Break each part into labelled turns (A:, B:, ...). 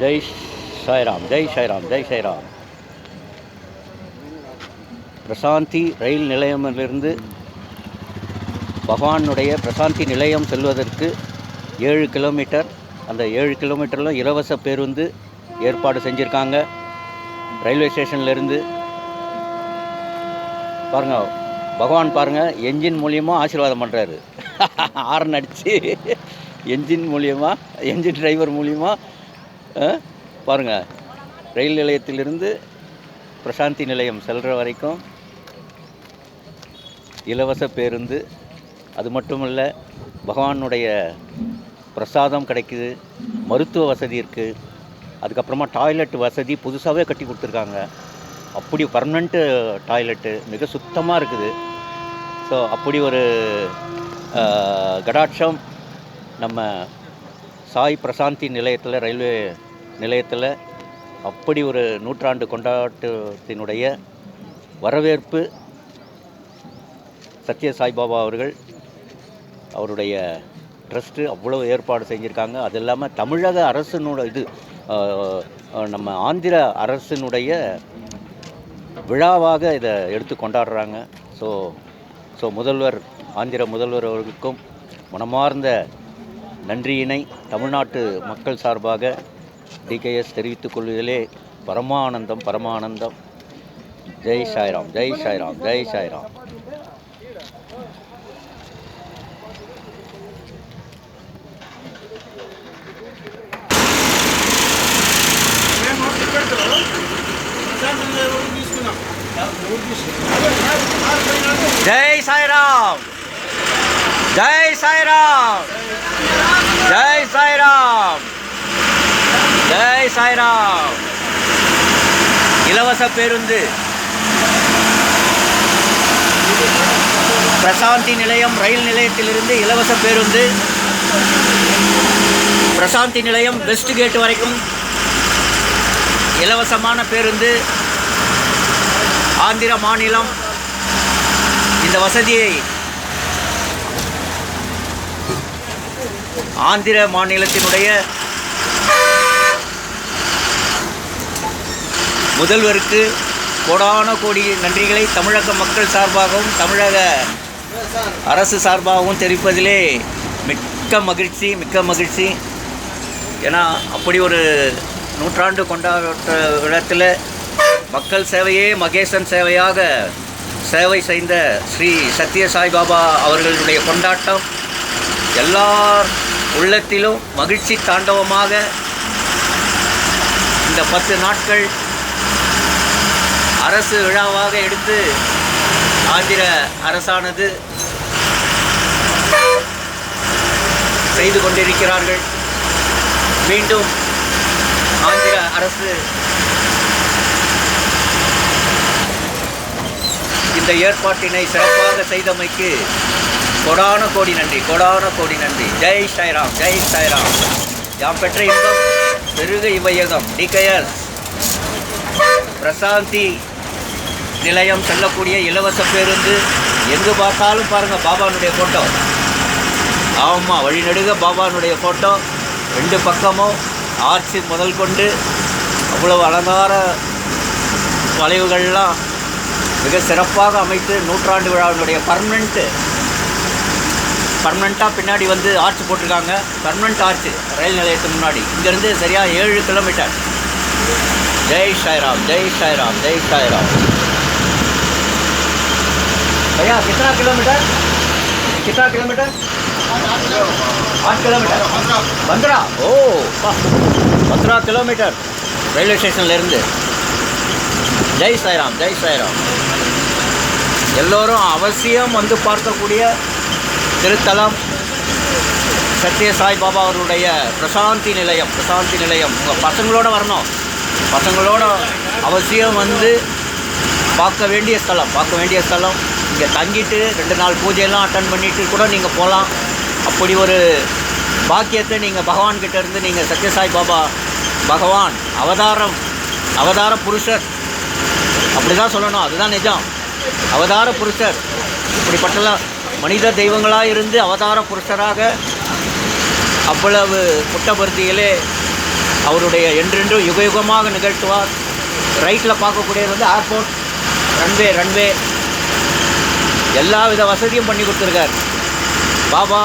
A: ஜெய் சாய்ராம், ஜெய் சாய்ராம், ஜெய் சாய்ராம். பிரசாந்தி ரயில் நிலையமிலிருந்து பகவானுடைய பிரசாந்தி நிலையம் செல்வதற்கு 7 கிலோமீட்டர். அந்த 7 கிலோமீட்டரில் இலவச பேருந்து ஏற்பாடு செஞ்சுருக்காங்க. ரயில்வே ஸ்டேஷன்லேருந்து பாருங்கள், பகவான் பாருங்கள், என்ஜின் மூலியமாக ஆசீர்வாதம் பண்ணுறாரு. ஹார்ன் அடித்து என்ஜின் மூலியமாக, என்ஜின் டிரைவர் மூலியமாக பாருங்கள், ரயில் நிலையத்திலிருந்து பிரசாந்தி நிலையம் செல்கிற வரைக்கும் இலவச பேருந்து. அது மட்டும் இல்லை, பகவானுடைய பிரசாதம் கிடைக்குது, மருத்துவ வசதி இருக்குது. அதுக்கப்புறமா டாய்லெட் வசதி புதுசாகவே கட்டி கொடுத்துருக்காங்க. அப்படி பர்மனெண்ட்டு டாய்லெட்டு, மிக சுத்தமாக இருக்குது. ஸோ அப்படி ஒரு கடாட்சம் நம்ம சாய் பிரசாந்தி நிலையத்தில், ரயில்வே நிலையத்தில் அப்படி ஒரு நூற்றாண்டு கொண்டாட்டத்தினுடைய வரவேற்பு சத்ய சாய்பாபா அவருடைய ட்ரஸ்ட்டு அவ்வளோ ஏற்பாடு செஞ்சுருக்காங்க. அது இல்லாமல் தமிழக அரசினுடைய நம்ம ஆந்திர அரசினுடைய விழாவாக இதை எடுத்து கொண்டாடுறாங்க. ஸோ முதல்வர், ஆந்திர முதல்வர் அவர்களுக்கும் மனமார்ந்த நன்றியினை தமிழ்நாட்டு மக்கள் சார்பாக டிகேஎஸ் தெரிவித்துக் கொள்வதிலே பரமானந்தம், பரமானந்தம். ஜெய் சாய்ராம், ஜெய் சாய்ராம், ஜெய் சாய்ராம். ஜெய் சாய்ராம், ஜெய் சாய்ராம், ஜெய் சாய்ராம், ஜெய் சாய்ராம். இலவச பேருந்து பிரசாந்தி நிலையம், ரயில் நிலையத்திலிருந்து இலவச பேருந்து பிரசாந்தி நிலையம் வெஸ்ட் கேட் வரைக்கும் இலவசமான பேருந்து. ஆந்திர மாநிலம் இந்த வசதியை, ஆந்திர மாநிலத்தினுடைய முதல்வருக்கு கோடான கோடி நன்றிகளை தமிழக மக்கள் சார்பாகவும் தமிழக அரசு சார்பாகவும் தெரிவிப்பதிலே மிக்க மகிழ்ச்சி, மிக்க மகிழ்ச்சி. ஏன்னா அப்படி ஒரு நூற்றாண்டு கொண்டாட்ட விழத்தில் மக்கள் சேவையே மகேசன் சேவையாக சேவை செய்த ஸ்ரீ சத்ய சாய்பாபா அவர்களுடைய கொண்டாட்டம் எல்லார் உள்ளத்திலும் மகிழ்ச்சி தாண்டவமாக இந்த 10 நாட்கள் அரசு விழாவாக எடுத்து ஆந்திர அரசானது செய்து கொண்டிருக்கிறார்கள். மீண்டும் ஆந்திர அரசு இந்த ஏற்பாட்டினை சிறப்பாக செய்தமைக்கு கோடான கோடி நன்றி, கோடான கோடி நன்றி. ஜெய் சாய்ராம், ஜெய் சாய்ராம். யாம் பெற்ற இன்பம் பெருக இவையகம். டிகேஎஸ் பிரசாந்தி நிலையம் செல்லக்கூடிய இலவச பேருந்து. எங்கு பார்த்தாலும் பாருங்கள் பாபானுடைய ஃபோட்டோ. ஆமாம், வழிநடுக பாபானுடைய ஃபோட்டோ. 2 பக்கமும் ஆர்ச்சி முதல் கொண்டு அவ்வளவு அலங்கார வளைவுகள்லாம் மிக சிறப்பாக அமைத்து நூற்றாண்டு விழாவினுடைய பர்மனெண்ட்டாக பின்னாடி வந்து ஆர்ச் போட்டிருக்காங்க. பர்மனெண்ட் ஆர்ச் ரயில் நிலையத்துக்கு முன்னாடி. இங்கேருந்து சரியாக 7 கிலோமீட்டர். ஜெய் சாய்ராம், ஜெய் சாய்ராம், ஜெய் சாய்ராம். भैया कितना किलोमीटर, कितना किलोमीटर? 8 किलोमीटर. 15. ஓ 15 கிலோமீட்டர் ரயில்வே ஸ்டேஷன்லேருந்து. ஜெய் சாய்ராம், ஜெய் சாய்ராம். எல்லோரும் அவசியம் வந்து பார்க்கக்கூடிய திருத்தலம் சத்ய சாய்பாபா அவர்களுடைய பிரசாந்தி நிலையம். பிரசாந்தி நிலையம் உங்கள் பசங்களோட வரணும், பசங்களோட அவசியம் வந்து பார்க்க வேண்டிய ஸ்தலம், பார்க்க வேண்டிய ஸ்தலம். இங்கே தங்கிட்டு 2 நாள் பூஜையெல்லாம் அட்டன் பண்ணிவிட்டு கூட நீங்கள் போகலாம். அப்படி ஒரு பாக்கியத்தை நீங்கள் பகவான்கிட்ட இருந்து நீங்கள் சத்ய சாய்பாபா பகவான் அவதார புருஷர் அப்படி தான் சொல்லணும். அதுதான் நிஜம். அவதார புருஷர். இப்படிப்பட்ட மனித தெய்வங்களாக இருந்து அவதார புருஷராக அவ்வளவு புட்டபர்த்தியிலே அவருடைய என்றென்றும் யுகயுகமாக நிகழ்த்துவார். ரைட்டில் பார்க்கக்கூடியது வந்து ஏர்போர்ட், ரன்வே எல்லா வித வசதியும் பண்ணி கொடுத்துருக்கார். பாபா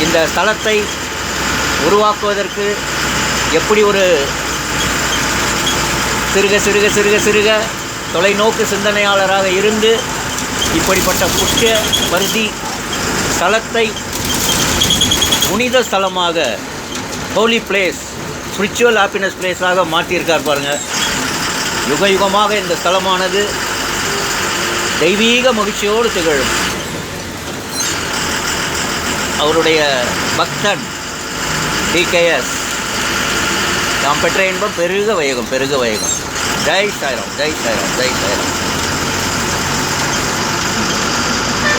A: இந்த ஸ்தலத்தை உருவாக்குவதற்கு எப்படி ஒரு சிறுக தொலைநோக்கு சிந்தனையாளராக இருந்து இப்படிப்பட்ட புஷ்ய பருதி ஸ்தலத்தை புனித ஸ்தலமாக, ஹோலி பிளேஸ், ஸ்பிரிச்சுவல் ஹாப்பினஸ் பிளேஸாக மாற்றியிருக்கார் பாருங்கள். யுகயுகமாக இந்த ஸ்தலமானது தெய்வீக மகிழ்ச்சியோடு திகழும். அவருடைய பக்தன் டிகேஎஸ் தாம் பெற்ற இன்பம் பெருக வையகம். ஜெய் சாய்ராம்.